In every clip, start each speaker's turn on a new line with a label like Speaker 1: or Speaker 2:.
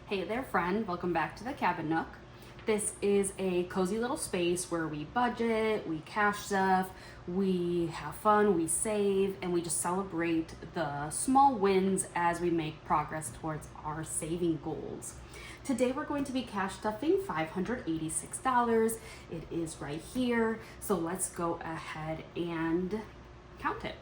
Speaker 1: Hey there, friend. Welcome back to the Cabin Nook. This is a cozy little space where we budget, we cash stuff, we have fun, we save, and we just celebrate the small wins as we make progress towards our saving goals. Today we're going to be cash stuffing $586. It is right here. So let's go ahead and count it.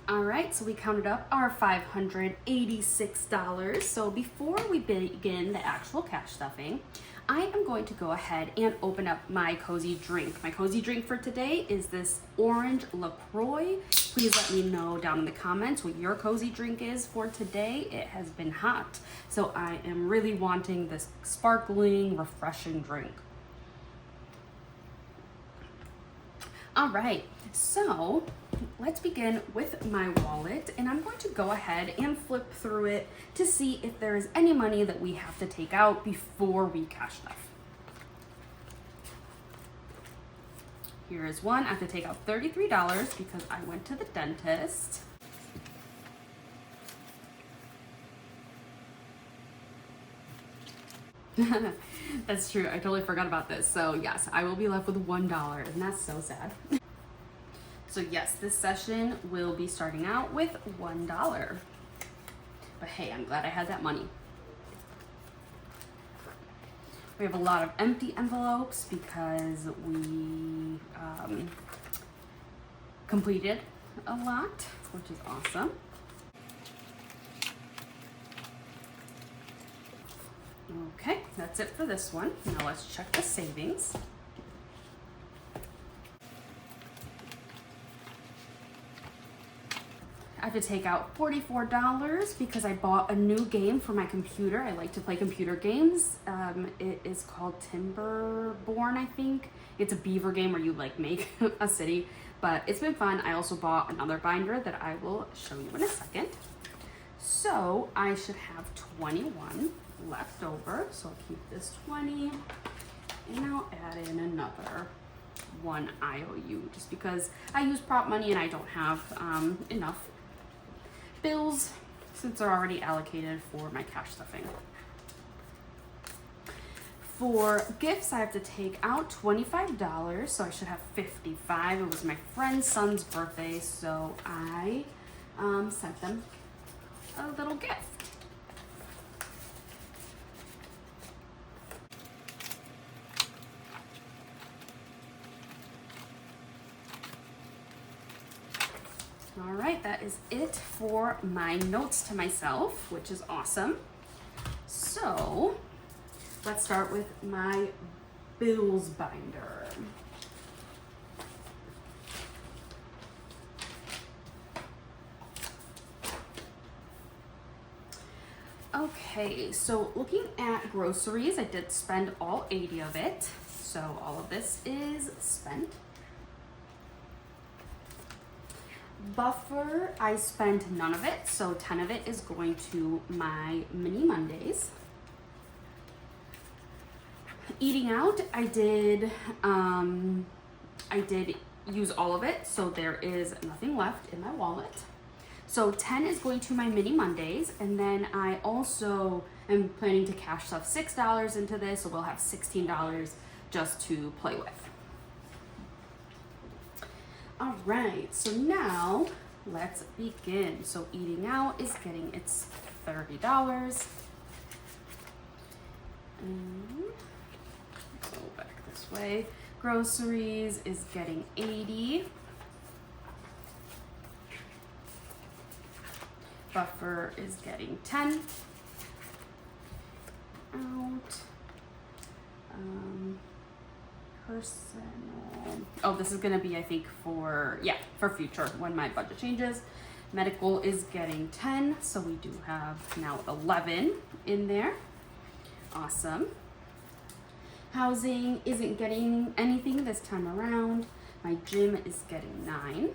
Speaker 1: All right, so we counted up our $586. So before we begin the actual cash stuffing, I am going to go ahead and open up my cozy drink. My cozy drink for today is this orange LaCroix. Please let me know down in the comments what your cozy drink is for today. It has been hot, so I am really wanting this sparkling, refreshing drink. All right, so let's begin with my wallet, and I'm going to go ahead and flip through it to see if there is any money that we have to take out before we cash stuff. Here is one. I have to take out $33 because I went to the dentist. That's true. I totally forgot about this. So yes, I will be left with $1, and that's so sad. So yes, this session will be starting out with $1. But hey, I'm glad I had that money. We have a lot of empty envelopes because we completed a lot, which is awesome. Okay, that's it for this one. Now let's check the savings. I have to take out $44 because I bought a new game for my computer. I like to play computer games. It is called Timberborn, I think. It's a beaver game where you like make a city, but it's been fun. I also bought another binder that I will show you in a second. So I should have 21 left over. So I'll keep this 20 and I'll add in another one IOU just because I use prop money and I don't have enough bills since they're already allocated for my cash stuffing. For gifts, I have to take out $25, so I should have $55. It was my friend's son's birthday, so I sent them a little gift. All right, that is it for my notes to myself, which is awesome. So let's start with my bills binder. Okay, so looking at groceries, I did spend all 80 of it. So all of this is spent. Buffer, I spent none of it, so 10 of it is going to my mini Mondays. Eating out, I did use all of it, so there is nothing left in my wallet. So 10 is going to my mini Mondays, and then I also am planning to cash stuff $6 into this, so we'll have $16 just to play with. All right, so now let's begin. So eating out is getting its $30. And go back this way. Groceries is getting 80. Buffer is getting 10. Out. Personal. Oh, this is gonna be, I think, for future when my budget changes. Medical is getting 10, so we do have now 11 in there. Awesome. Housing isn't getting anything this time around. My gym is getting 9.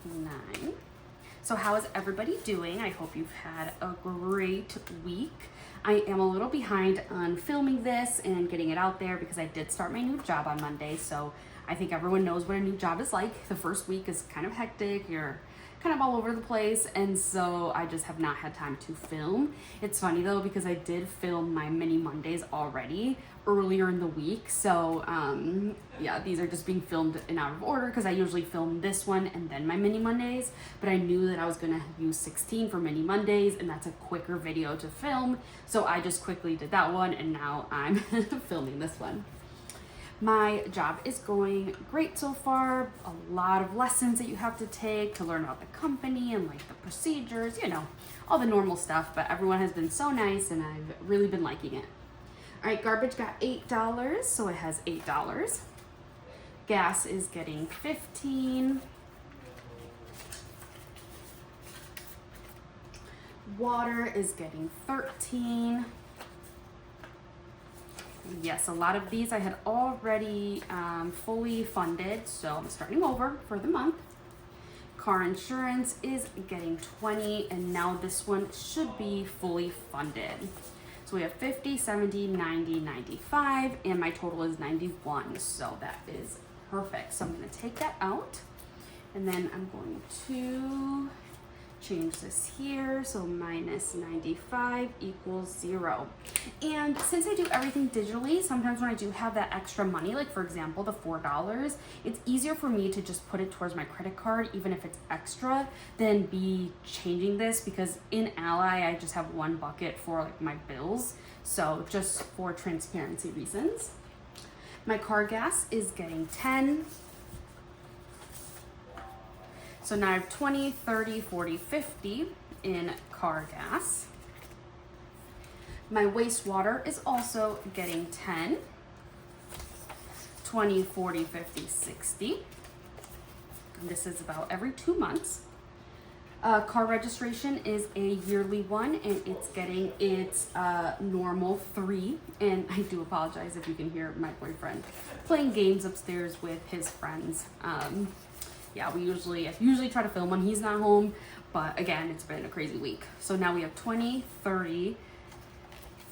Speaker 1: 9. So how is everybody doing? I hope you've had a great week. I am a little behind on filming this and getting it out there because I did start my new job on Monday. So I think everyone knows what a new job is like. The first week is kind of hectic. You're kind of all over the place, and so I just have not had time to film. It's funny though because I did film my mini Mondays already earlier in the week, so yeah, these are just being filmed in out of order because I usually film this one and then my mini Mondays, but I knew that I was gonna use 16 for mini Mondays and that's a quicker video to film, so I just quickly did that one and now I'm filming this one. My job is going great so far. A lot of lessons that you have to take to learn about the company and like the procedures, you know, all the normal stuff, but everyone has been so nice and I've really been liking it. All right, garbage got $8, so it has $8. Gas is getting 15. Water is getting 13. Yes, a lot of these I had already fully funded, so I'm starting over for the month. Car insurance is getting 20, and now this one should be fully funded. So we have 50, 70, 90, 95, and my total is 91, so that is perfect. So I'm going to take that out, and then I'm going to change this here, so minus 95 equals 0. And since I do everything digitally, sometimes when I do have that extra money, like for example the $4, it's easier for me to just put it towards my credit card even if it's extra than be changing this, because in Ally I just have one bucket for like my bills, so just for transparency reasons. My car gas is getting 10. So now I have 20, 30, 40, 50 in car gas. My wastewater is also getting 10, 20, 40, 50, 60. And this is about every 2 months. Car registration is a yearly one and it's getting its normal 3. And I do apologize if you can hear my boyfriend playing games upstairs with his friends. Yeah, I usually try to film when he's not home, but again, it's been a crazy week. So now we have 20, 30,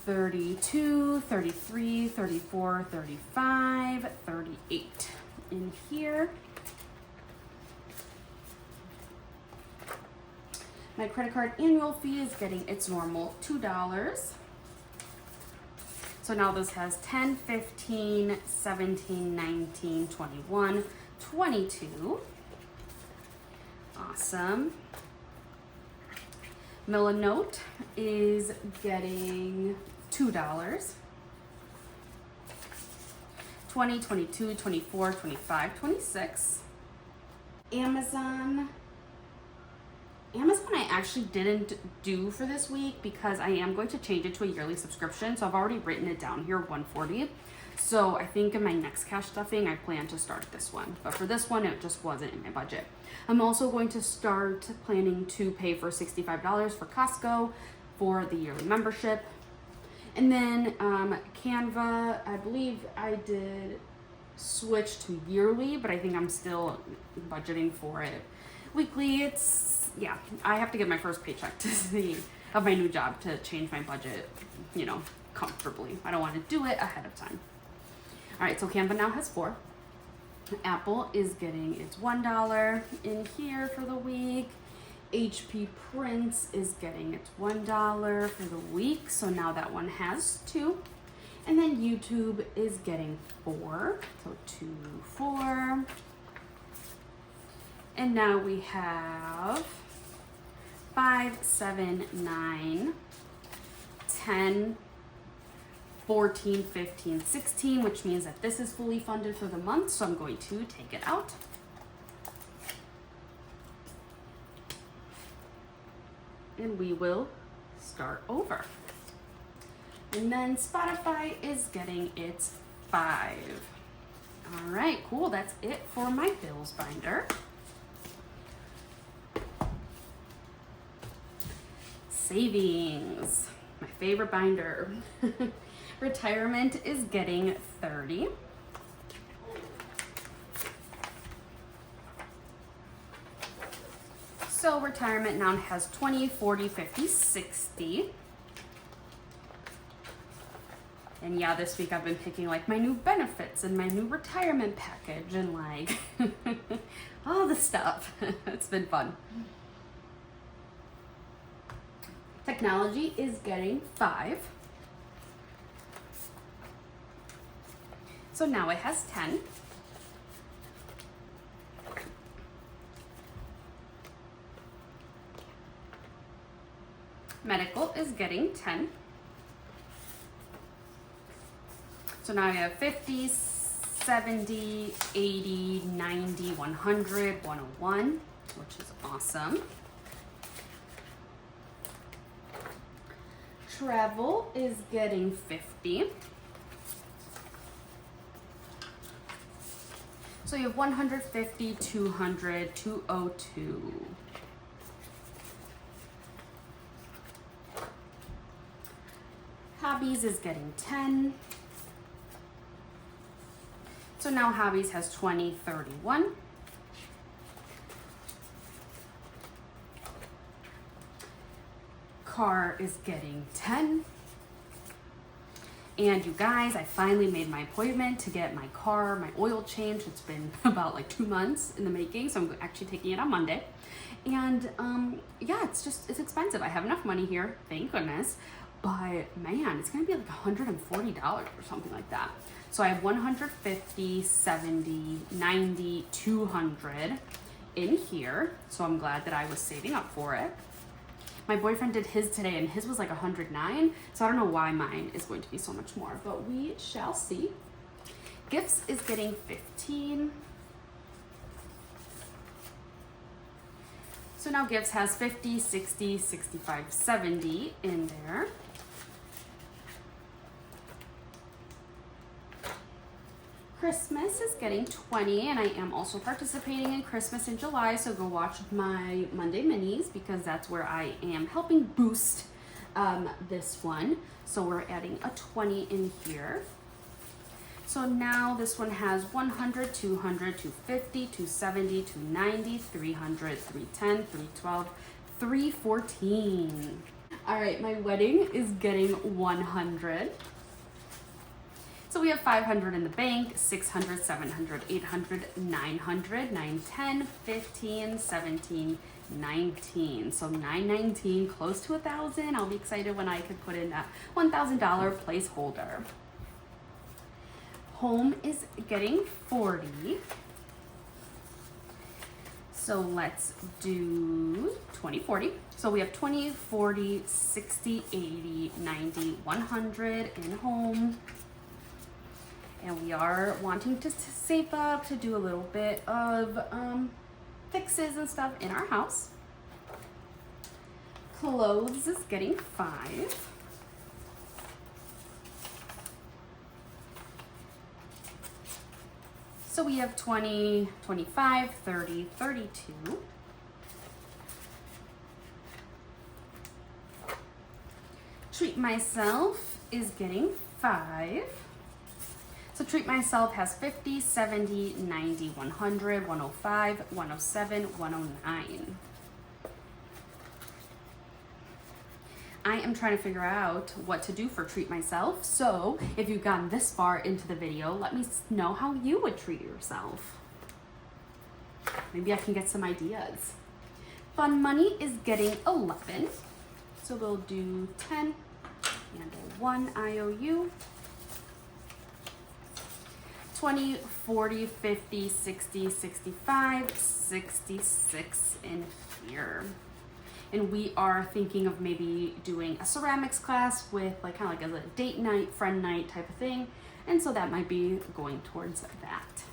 Speaker 1: 32, 33, 34, 35, 38 in here. My credit card annual fee is getting its normal $2. So now this has 10, 15, 17, 19, 21, 22. Awesome. Note is getting $2. 20, 22, 24, 25, 26. Amazon I actually didn't do for this week because I am going to change it to a yearly subscription. So I've already written it down here, 140. So I think in my next cash stuffing, I plan to start this one. But for this one, it just wasn't in my budget. I'm also going to start planning to pay for $65 for Costco for the yearly membership. And then Canva, I believe I did switch to yearly, but I think I'm still budgeting for it weekly. Yeah, I have to get my first paycheck to see of my new job to change my budget, you know, comfortably. I don't want to do it ahead of time. All right, so Canva now has 4. Apple is getting its $1 in here for the week. HP Prints is getting its $1 for the week, so now that one has 2. And then YouTube is getting 4, so 2, 4. And now we have 5, 7, 9, 10, 14, 15, 16, which means that this is fully funded for the month, so I'm going to take it out. And we will start over. And then Spotify is getting its 5. All right, cool. That's it for my bills binder. Savings, my favorite binder. Retirement is getting 30. So retirement now has 20, 40, 50, 60. And yeah, this week I've been picking like my new benefits and my new retirement package and like all the stuff. It's been fun. Technology is getting 5. So now it has 10. Medical is getting 10. So now I have 50, 70, 80, 90, 100, 101, which is awesome. Travel is getting 50. So you have 150, 200, 202. Hobbies is getting 10. So now hobbies has 20, 31. Car is getting 10. And you guys, I finally made my appointment to get my car, my oil changed. It's been about like 2 months in the making, so I'm actually taking it on Monday. And yeah, it's expensive. I have enough money here, thank goodness. But man, it's gonna be like $140 or something like that. So I have 150, 70, 90, 200 in here. So I'm glad that I was saving up for it. My boyfriend did his today and his was like 109. So I don't know why mine is going to be so much more, but we shall see. Gifts is getting 15. So now gifts has 50, 60, 65, 70 in there. Christmas is getting 20, and I am also participating in Christmas in July, so go watch my Monday minis because that's where I am helping boost this one. So we're adding a 20 in here. So now this one has 100, 200, 250, 270, 290, 300, 310, 312, 314. All right, my wedding is getting 100. So we have 500 in the bank, 600, 700, 800, 900, 910, 15, 17, 19. So 919, close to 1,000. I'll be excited when I can put in that $1,000 placeholder. Home is getting 40. So let's do 20, 40. So we have 20, 40, 60, 80, 90, 100 in home. And we are wanting to save up to do a little bit of fixes and stuff in our house. Clothes is getting 5. So we have 20, 25, 30, 32. Treat myself is getting 5. So treat myself has 50, 70, 90, 100, 105, 107, 109. I am trying to figure out what to do for treat myself. So if you've gotten this far into the video, let me know how you would treat yourself. Maybe I can get some ideas. Fun money is getting 11. So we'll do 10 and a 1 IOU. 20, 40, 50, 60, 65, 66 in here. and we are thinking of maybe doing a ceramics class with like kind of like a date night, friend night type of thing. And so that might be going towards that.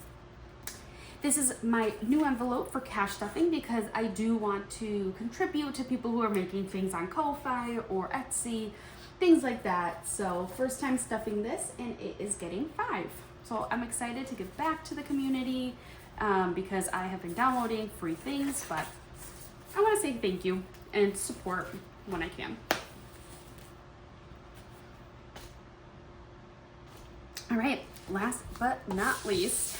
Speaker 1: This is my new envelope for cash stuffing because I do want to contribute to people who are making things on Ko-Fi or Etsy, things like that. So first time stuffing this, and it is getting 5. So I'm excited to give back to the community because I have been downloading free things, but I want to say thank you and support when I can. All right, last but not least,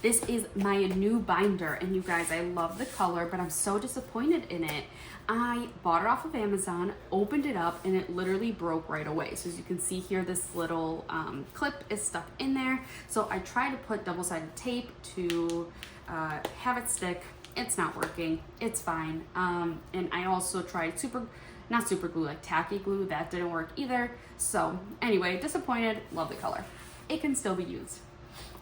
Speaker 1: this is my new binder, and you guys, I love the color, but I'm so disappointed in it. I bought it off of Amazon, opened it up, and it literally broke right away. So as you can see here, this little clip is stuck in there. So I tried to put double-sided tape to have it stick. It's not working. It's fine. And I also tried not super glue, like tacky glue. That didn't work either. So anyway, disappointed. Love the color. It can still be used.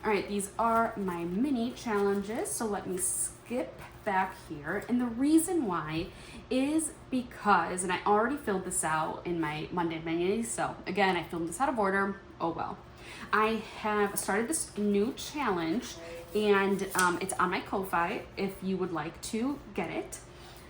Speaker 1: All right, these are my mini challenges. So let me skip back here. And the reason why is because, and I already filled this out in my Monday minis. So again, I filmed this out of order. Oh well. I have started this new challenge, and it's on my Ko-Fi if you would like to get it.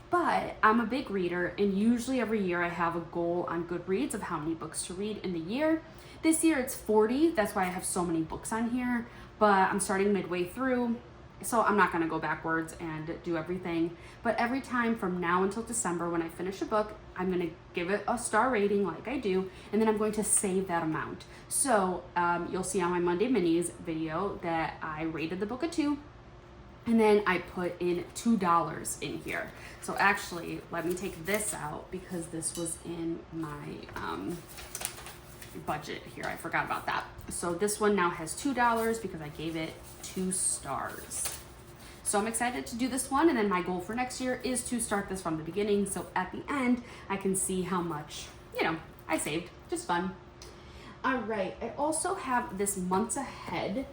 Speaker 1: But I'm a big reader, and usually every year I have a goal on Goodreads of how many books to read in the year. This year it's 40, that's why I have so many books on here, but I'm starting midway through, so I'm not gonna go backwards and do everything. But every time from now until December when I finish a book, I'm gonna give it a star rating like I do, and then I'm going to save that amount. So you'll see on my Monday Minis video that I rated the book a 2, and then I put in $2 in here. So actually, let me take this out because this was in my budget here. I forgot about that. So this one now has $2 because I gave it 2 stars. So I'm excited to do this one, and then my goal for next year is to start this from the beginning, so at the end I can see how much, I saved. Just fun. All right, I also have this months ahead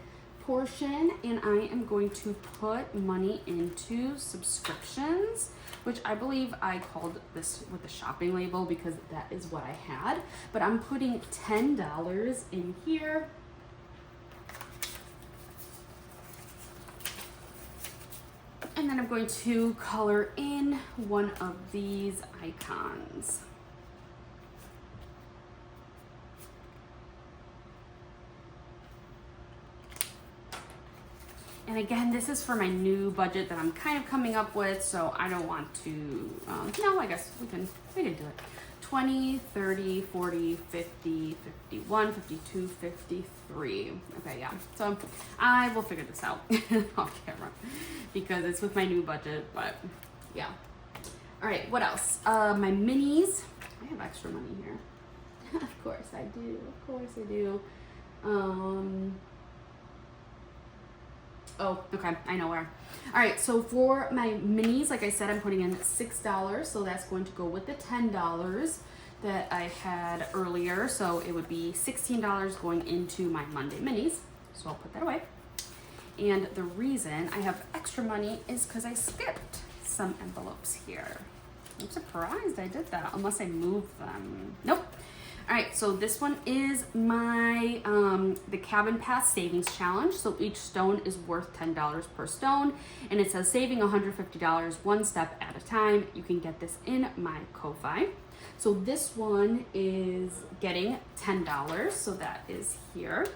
Speaker 1: portion, and I am going to put money into subscriptions, which I believe I called this with the shopping label because that is what I had, but I'm putting $10 in here. And then I'm going to color in one of these icons. And again, this is for my new budget that I'm kind of coming up with, so I don't want to, no, I guess we can do it. 20, 30, 40, 50, 51, 52, 53. Okay, yeah. So I will figure this out off camera because it's with my new budget, but yeah. All right, what else? My minis. I have extra money here. Of course I do. Of course I do. Oh, okay, I know where. All right, so for my minis, like I said, I'm putting in $6, so that's going to go with the $10 that I had earlier. So it would be $16 going into my Monday minis. So I'll put that away. And the reason I have extra money is because I skipped some envelopes here. I'm surprised I did that, unless I moved them. Nope. All right, so this one is my the Cabin Pass Savings Challenge. So each stone is worth $10 per stone, and it says saving $150 one step at a time. You can get this in my Ko-Fi. So this one is getting $10, so that is here.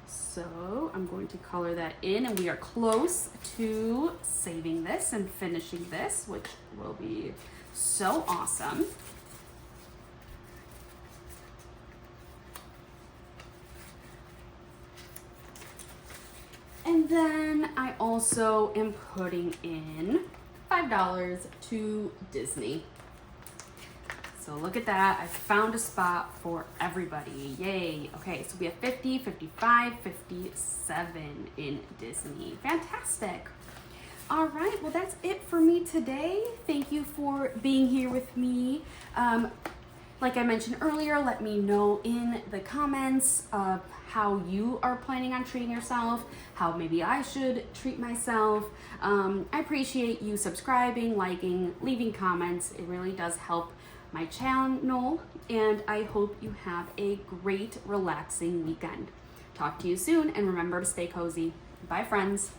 Speaker 1: So I'm going to color that in, and we are close to saving this and finishing this, which will be so awesome. And then I also am putting in $5 to Disney. So look at that, I found a spot for everybody, yay. Okay, so we have 50, 55, 57 in Disney, fantastic. All right, well that's it for me today. Thank you for being here with me. Like I mentioned earlier, let me know in the comments of how you are planning on treating yourself, how maybe I should treat myself. I appreciate you subscribing, liking, leaving comments. It really does help my channel, and I hope you have a great, relaxing weekend. Talk to you soon, and remember to stay cozy. Bye, friends.